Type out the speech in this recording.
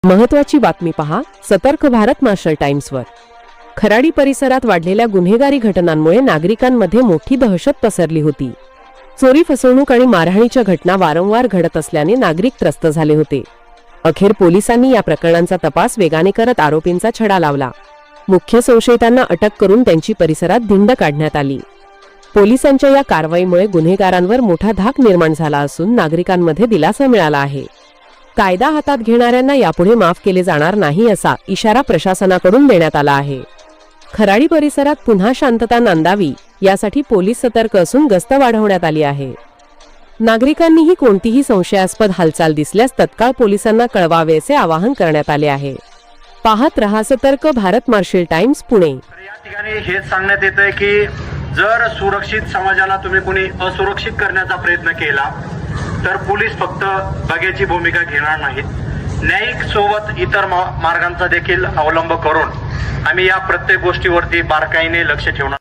महत्त्वाची बातमी पहा सतर्क भारत मार्शल टाइम्सवर। खराडी परिसरात वाढलेल्या गुन्हेगारी घटनांमुळे नागरिकांमध्ये मोठी दहशत पसरली होती। चोरी, फसवणूक आणि मारहाणीच्या घटना वारंवार घडत असल्याने नागरिक त्रस्त झाले होते। अखेर पोलिसांनी या प्रकरणांचा तपास वेगाने करत आरोपींचा छडा लावला। मुख्य संशयितांना अटक करून त्यांची परिसरात धिंड काढण्यात आली। पोलिसांच्या या कारवाईमुळे गुन्हेगारांवर मोठा धाक निर्माण झाला असून नागरिकांमध्ये दिलासा मिळाला आहे। कायदा हातात घेणाऱ्यांना यापुढे माफ केले जाणार नाही असा इशारा प्रशासनाकडून देण्यात आला आहे। खराडी परिसरात पुन्हा शांतता नांदावी यासाठी पोलीस सतर्क असून गस्त वाढवण्यात आली आहे। नागरिकांनीही कोणतीही संशयास्पद हालचाल दिसल्यास तत्काळ पोलिसांना कळवावे असे आवाहन करण्यात आले आहे। पाहत रहा सतर्क भारत मार्शल टाइम्स पुणे। या ठिकाणी हेच सांगण्यात येतंय की जर सुरक्षित समाजाला तुम्ही कोणी असुरक्षित करण्याचा प्रयत्न केला तर पोलीस फक्त बघ्याची भूमिका घेणार नाहीत। न्यायिक सोबत इतर मार्गांचा देखील अवलंब करून आम्ही या प्रत्येक गोष्टीवरती बारकाईने लक्ष ठेवणार।